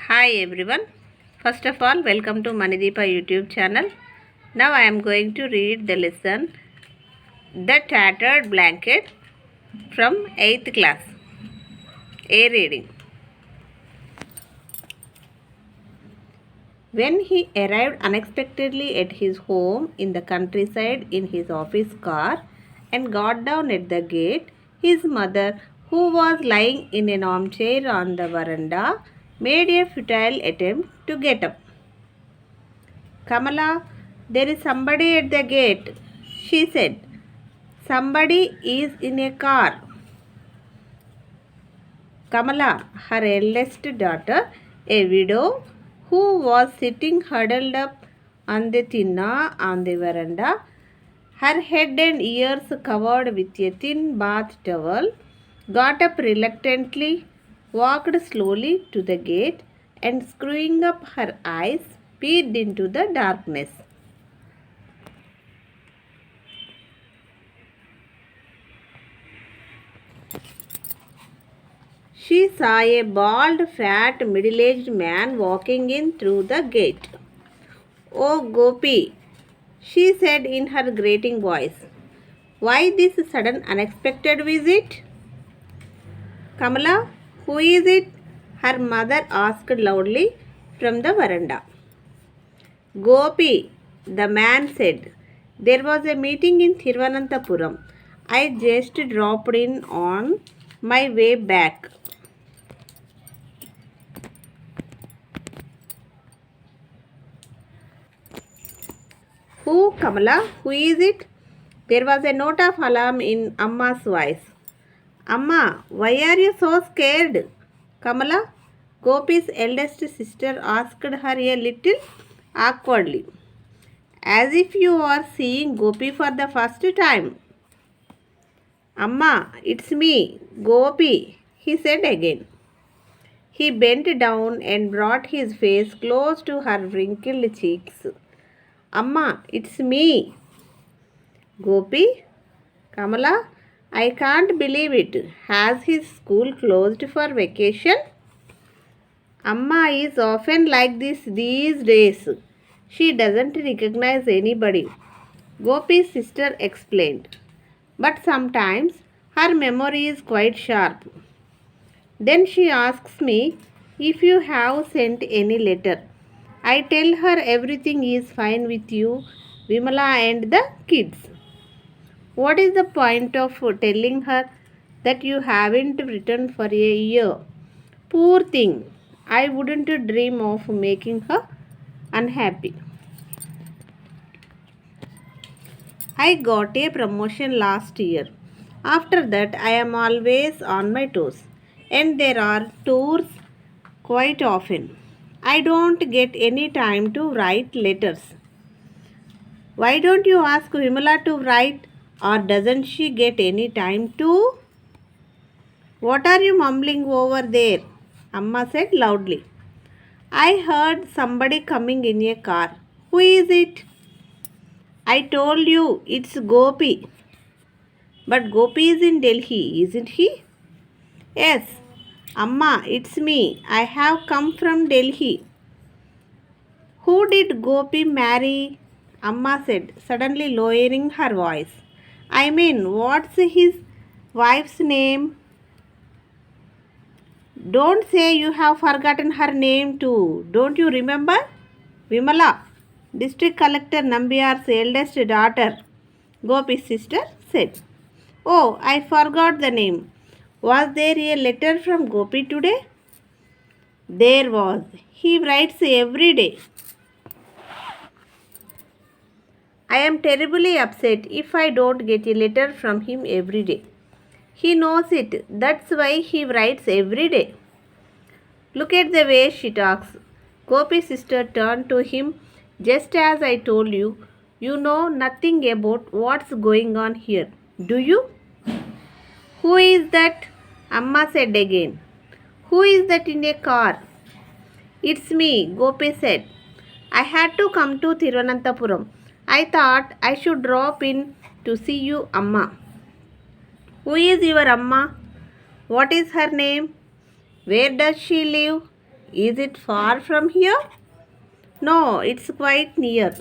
Hi everyone. First of all, welcome to Manideepa YouTube channel. Now I am going to read the lesson The Tattered Blanket from 8th class. A reading. When he arrived unexpectedly at his home in the countryside in his office car and got down at the gate, his mother, who was lying in an armchair on the veranda, made a futile attempt to get up. "Kamala, there is somebody at the gate," she said. "Somebody is in a car." Kamala, her eldest daughter, a widow, who was sitting huddled up on the tinna on the veranda, her head and ears covered with a thin bath towel, got up reluctantly, walked slowly to the gate, and screwing up her eyes, peered into the darkness. She saw a bald, fat, middle-aged man walking in through the gate. "Oh, Gopi," she said in her grating voice. "Why this sudden unexpected visit?" "Kamala, who is it?" her mother asked loudly from the veranda. "Gopi," the man said. "There was a meeting in Thiruvananthapuram. I just dropped in on my way back." "Who, Kamala? Who is it?" There was a note of alarm in Amma's voice. "Amma, why are you so scared?" Kamala, Gopi's eldest sister, asked her a little awkwardly. "As if you are seeing Gopi for the first time." "Amma, it's me, Gopi," he said again. He bent down and brought his face close to her wrinkled cheeks. "Amma, it's me." "Gopi?" "Kamala, I can't believe it. Has his school closed for vacation?" "Amma is often like this these days. She doesn't recognize anybody," Gopi's sister explained. "But sometimes her memory is quite sharp. Then she asks me if you have sent any letter. I tell her everything is fine with you, Vimala, and the kids. What is the point of telling her that you haven't written for a year? Poor thing. I wouldn't dream of making her unhappy. I got a promotion last year. After that, I am always on my toes, and there are tours quite often. I don't get any time to write letters. Why don't you ask Vimala to write, or doesn't she get any time to?" "What are you mumbling over there?" Amma said loudly. "I heard somebody coming in a car. Who is it?" "I told you, it's Gopi." "But Gopi is in Delhi, isn't he?" "Yes, Amma, it's me. I have come from Delhi." "Who did Gopi marry?" Amma said, suddenly lowering her voice. "I mean, what's his wife's name?" "Don't say you have forgotten her name too. Don't you remember? Vimala, District Collector Nambiar's eldest daughter," Gopi's sister said. "Oh, I forgot the name. Was there a letter from Gopi today?" "There was. He writes every day. I am terribly upset if I don't get a letter from him every day. He knows it. That's why he writes every day." "Look at the way she talks." Gopi's sister turned to him. "Just as I told you, you know nothing about what's going on here, do you?" "Who is that?" Amma said again. "Who is that in a car?" "It's me," Gopi said. "I had to come to Thiruvananthapuram. I thought I should drop in to see you, Amma." "Who is your Amma? What is her name? Where does she live?" Is it far from here? No, it's quite near.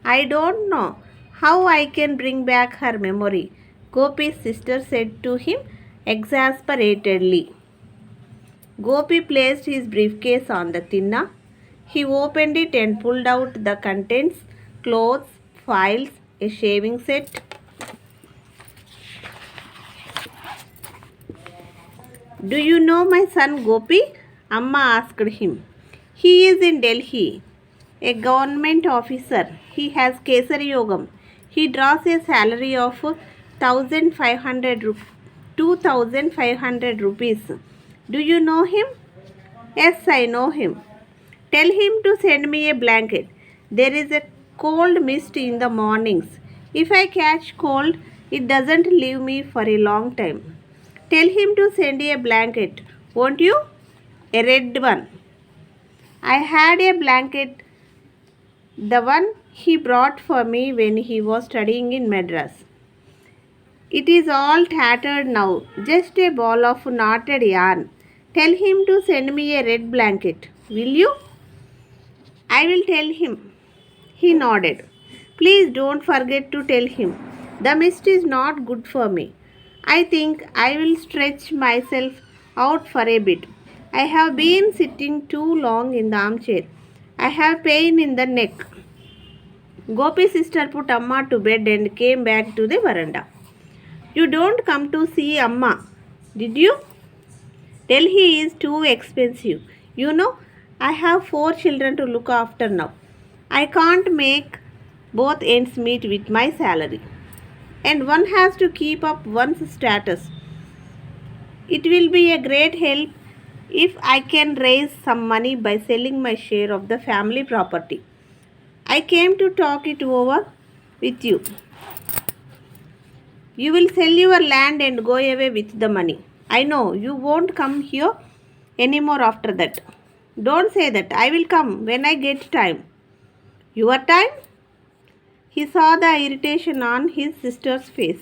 I don't know how I can bring back her memory, Gopi's sister said to him exasperatedly. Gopi placed his briefcase on the tinna. He opened it and pulled out the contents, clothes, files, a shaving set. Do you know my son Gopi? Amma asked him. He is in Delhi, a government officer. He has Kesari Yogam. He draws a salary of 2,500 rupees. Do you know him? Yes, I know him. Tell him to send me a blanket. There is a cold mist in the mornings. If I catch cold, it doesn't leave me for a long time. Tell him to send a blanket, won't you? A red one. I had a blanket, the one he brought for me when he was studying in Madras. It is all tattered now, just a ball of knotted yarn. Tell him to send me a red blanket, will you? I will tell him. He nodded. Please don't forget to tell him. The mist is not good for me. I think I will stretch myself out for a bit. I have been sitting too long in the armchair. I have pain in the neck. Gopi's sister put Amma to bed and came back to the veranda. You don't come to see Amma, did you? Delhi is too expensive. You know, I have 4 children to look after now. I can't make both ends meet with my salary. And one has to keep up one's status. It will be a great help if I can raise some money by selling my share of the family property. I came to talk it over with you. You will sell your land and go away with the money. I know you won't come here anymore after that. Don't say that. I will come when I get time. Your time? He saw the irritation on his sister's face.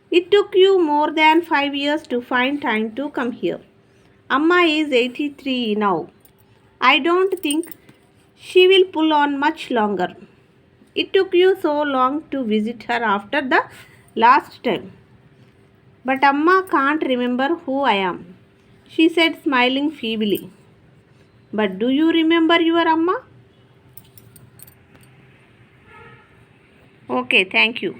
It took you more than 5 years to find time to come here. Amma is 83 now. I don't think she will pull on much longer. It took you so long to visit her after the last time. But Amma can't remember who I am, she said, smiling feebly. But do you remember your Amma? Okay, thank you.